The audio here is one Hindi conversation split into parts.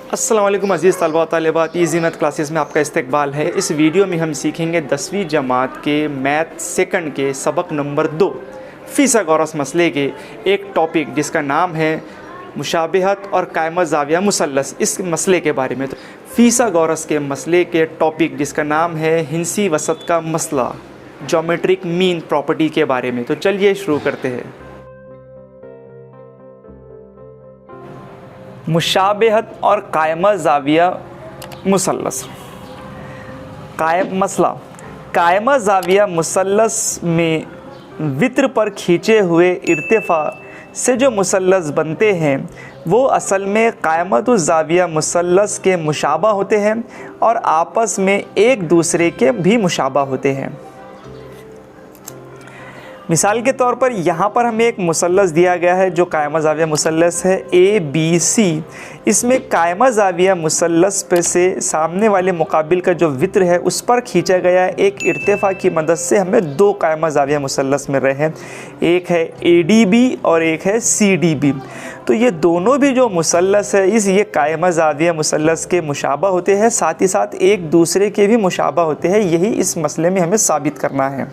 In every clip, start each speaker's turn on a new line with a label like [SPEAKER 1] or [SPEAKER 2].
[SPEAKER 1] अस्सलाम वालेकुम अज़ीज़ तलबा व तालिबात, ईज़ी मैथ क्लासेस में आपका इस्तकबाल है। इस वीडियो में हम सीखेंगे 10वीं जमात के मैथ सेकंड के सबक नंबर 2 फ़ीसागोरस मसले के एक टॉपिक जिसका नाम है मुशाबिहत और कायम ज़ाविया मुसल्लस। इस मसले के बारे में तो फ़ीसागोरस के मसले के टॉपिक जिसका नाम है हिंसी वसत का मसला, ज्योमेट्रिक मीन प्रॉपर्टी के बारे में। तो चलिए शुरू करते हैं। मुशाबिहत और कायम ज़ाविया मुसल्लस। कायम ज़ाविया मुसल्लस में वित्र पर खींचे हुए इर्तिफ़ा से जो मुसल्लस बनते हैं वो असल में कायमतुज़ ज़ाविया मुसल्लस के मुशाबा होते हैं और आपस में एक दूसरे के भी मुशाबा होते हैं। मिसाल के तौर पर यहाँ पर हमें एक मुसल्लस दिया गया है जो कायम ज़ाविया मुसल्लस है ABC। इसमें कायम ज़ाविया मुसल्लस पे से सामने वाले मुकाबिल का जो वित्र है उस पर खींचा गया एक इर्तिफ़ा की मदद से हमें दो कायम ज़ाविया मुसल्लस मिल रहे हैं, एक है ADB और एक है CDB। तो ये दोनों भी जो मुसल्लस है ये कायम ज़ाविया मुसल्लस के मुशाबा होते हैं, साथ ही साथ एक दूसरे के भी मुशाबा होते हैं। यही इस मसले में हमें साबित करना है।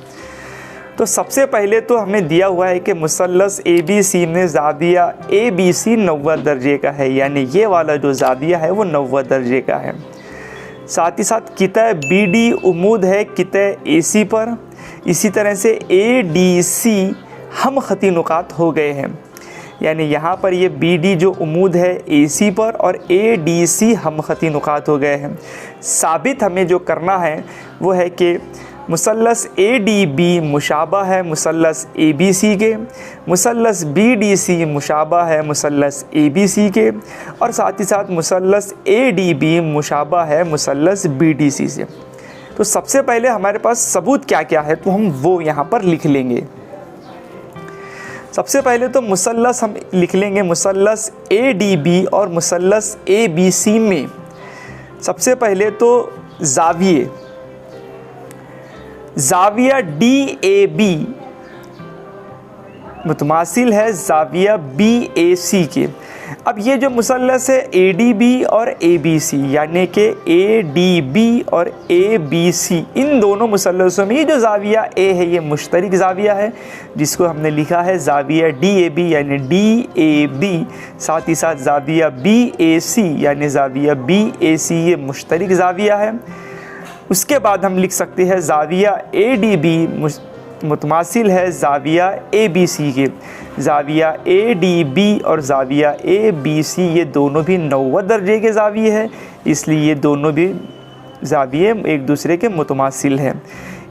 [SPEAKER 1] तो सबसे पहले तो हमें दिया हुआ है कि मुसल्लस ABC में ज़ाविया ABC 90 दर्जे का है, यानी ये वाला जो ज़ाविया है वो 90 दर्जे का है। साथ ही साथ कितः BD उमूद है कितः AC पर। इसी तरह से ADC हम ख़ती नुकात हो गए हैं, यानी यहाँ पर ये BD जो उमूद है AC पर और ADC हम ख़ती नुकात हो गए हैं। साबित हमें जो करना है वो है कि मुसल्लस ADB मुशाबा है मुसल्लस ABC के, मुसल्लस BDC मुशाबा है मुसल्लस ABC के, और साथ ही साथ मुसल्लस ADB मुशाबा है मुसल्लस BDC से। तो सबसे पहले हमारे पास सबूत क्या क्या है तो हम वो यहाँ पर लिख लेंगे। सबसे पहले तो मुसल्लस हम लिख लेंगे मुसल्लस ADB और मुसल्लस ABC में सबसे पहले तो ज़ाविया DAB मुतमासिल है ज़ाविया BAC के। अब ये जो मुसल्लस है ADB और ABC यानी कि ADB और ABC, इन दोनों मुसल्लसों में ये जो ज़ाविया A है ये मुश्तरिक ज़ाविया है जिसको हमने लिखा है ज़ाविया DAB यानी DAB। साथ ही साथ ज़ाविया BAC यानी ज़ाविया BAC ये मुश्तरिक ज़ाविया है। उसके बाद हम लिख सकते हैं ज़ाविया ADB मुतमासिल है ज़ाविया ABC के। ज़ाविया ADB और ज़ाविया ABC ये दोनों भी 90 दर्जे के ज़ाविये हैं, इसलिए ये दोनों भी ज़ाविये एक दूसरे के मुतमासिल हैं।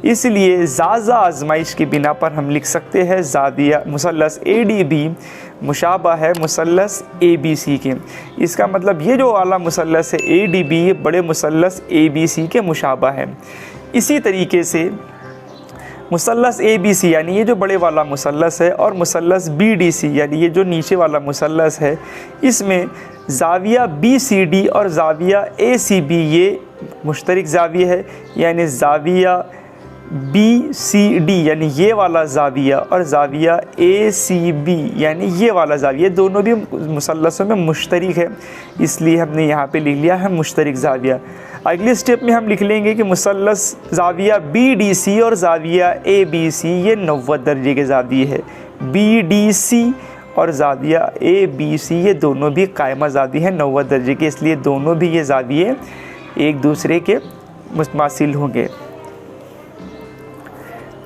[SPEAKER 1] इसलिए ज़ाज़ा आज़माइश की बिना पर हम लिख सकते हैं ज़ाविया मुसल्लस ADB मुशाबा है मुसल्लस ABC के। इसका मतलब ये जो वाला मुसल्लस है ADB ये बड़े मुसल्लस ABC के मुशाबा है। इसी तरीके से मुसल्लस ABC यानी ये जो बड़े वाला मुसल्लस है और मुसल्लस BDC यानी ये जो नीचे वाला मुसल्लस है, इसमें ज़ाविया BCD और ज़ाविया ACB ये मुश्तरिक ज़ाविया है, यानी ज़ाविया BCD यानी ये वाला ज़ाविया और ज़ाविया ACB यानी ये वाला ज़ाविया दोनों भी मुसल्लसों में मुश्तरिक है, इसलिए हमने यहाँ पे लिख लिया है मुश्तरिक ज़ाविया। अगले स्टेप में हम लिख लेंगे कि मुसल्लस ज़ाविया BDC और ज़ाविया ABC ये 90 दर्जे के ज़ाविये है। BDC और ज़ाविया ABC ये दोनों भी कायमा ज़ाविये हैं 90 दर्जे के, इसलिए दोनों भी ये ज़ाविये एक दूसरे के मुतमासिल होंगे।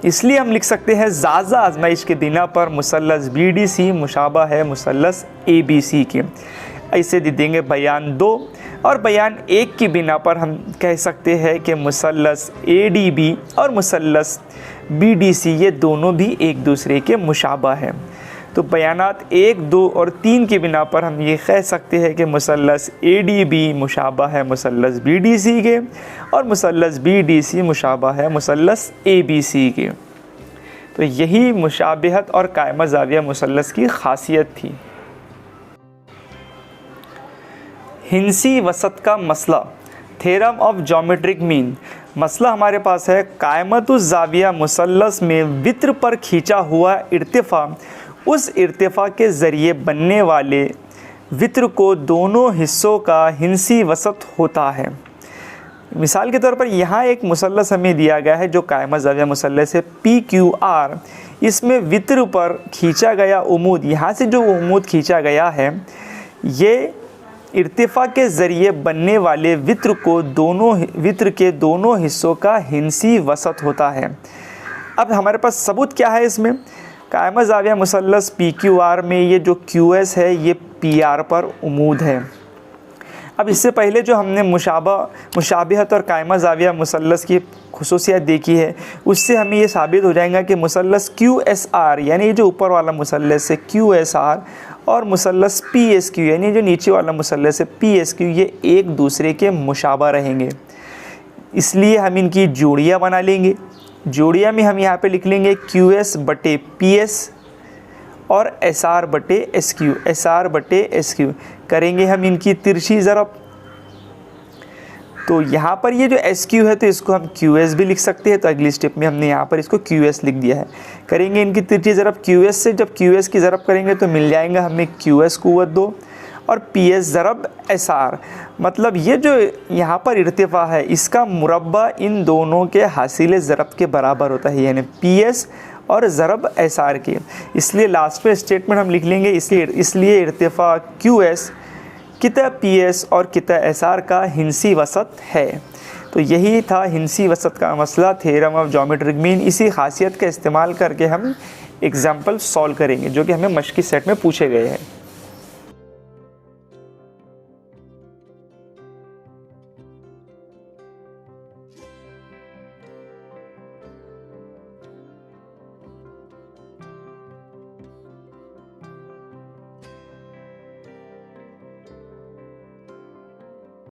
[SPEAKER 1] इसलिए हम लिख सकते हैं ज़ाज़ा आज़माइश के बिना पर मुसल्लस BDC मुशाबा है मुसल्लस ABC के। ऐसे दे देंगे बयान 2 और बयान 1 की बिना पर हम कह सकते हैं कि मुसल्लस ADB और मुसल्लस BDC ये दोनों भी एक दूसरे के मुशाबा हैं। तो बयानात 1, 2 और 3 की बिना पर हम ये कह सकते हैं कि मुसल्लस ADB मुशाबा है मुसल्लस BDC के और मुसल्लस BDC मुशाबा है मुसल्लस ABC के। तो यही मुशाबिहत और कायम ज़ाविया मुसल्लस की खासियत थी। हिंसी वसत का मसला, थ्योरम ऑफ ज्योमेट्रिक मीन। मसला हमारे पास है कायमतुज़ ज़ाविया मुसल्लस में वित्र पर खींचा हुआ इर्तिफ़ा उस इर्तिफ़ा के ज़रिए बनने वाले वित्र को दोनों हिस्सों का हिंसी वसत होता है। मिसाल के तौर पर यहाँ एक मुसल्लस हमें दिया गया है जो कायमा ज़ाविया मुसल्लस है PQR। इसमें वित्र पर खींचा गया उमूद, यहाँ से जो उमूद खींचा गया है ये इर्तिफ़ा के ज़रिए बनने वाले वित्र के दोनों हिस्सों का हिंसी वसत होता है। अब हमारे पास सबूत क्या है इसमें? कायमा ज़ाविया मुसल्लस PQR में ये जो QS है ये PR पर उमूद है। अब इससे पहले जो हमने मुशाबिहत और कायमा ज़ाविया मुसल्लस की खुसूसियत देखी है उससे हमें ये साबित हो जाएगा कि मुसल्लस QSR यानी ये जो ऊपर वाला मुसल्लस है QSR और मुसल्लस PSQ यानी जो नीचे वाला मुसल्लस है PSQ ये एक दूसरे के मुशाबा रहेंगे। इसलिए हम इनकी जोड़ियाँ बना लेंगे। जोड़ियाँ में हम यहाँ पे लिख लेंगे QS बटे PS और SR बटे SQ करेंगे हम इनकी तिरछी ज़रब। तो यहाँ पर ये जो SQ है तो इसको हम QS भी लिख सकते हैं, तो अगली स्टेप में हमने यहाँ पर इसको QS लिख दिया है। करेंगे इनकी तिरछी ज़रब QS से, जब QS की ज़रब करेंगे तो मिल जाएगा हमें QS क़ुव्वत 2 और PS ज़रब SR। मतलब ये जो यहाँ पर इर्तिफ़ा है इसका मुरब्बा इन दोनों के हासिल ज़रब के बराबर होता है, यानी PS और ज़रब SR के। इसलिए लास्ट पे स्टेटमेंट हम लिख लेंगे इसलिए इर्तिफ़ा QS किता PS और किता SR का हिंसी वसत है। तो यही था हिंसी वसत का मसला, थ्योरम ऑफ ज्योमेट्रिक मीन। इसी खासियत का इस्तेमाल करके हम एग्जाम्पल सॉल्व करेंगे जो कि हमें मश्की सेट में पूछे गए हैं।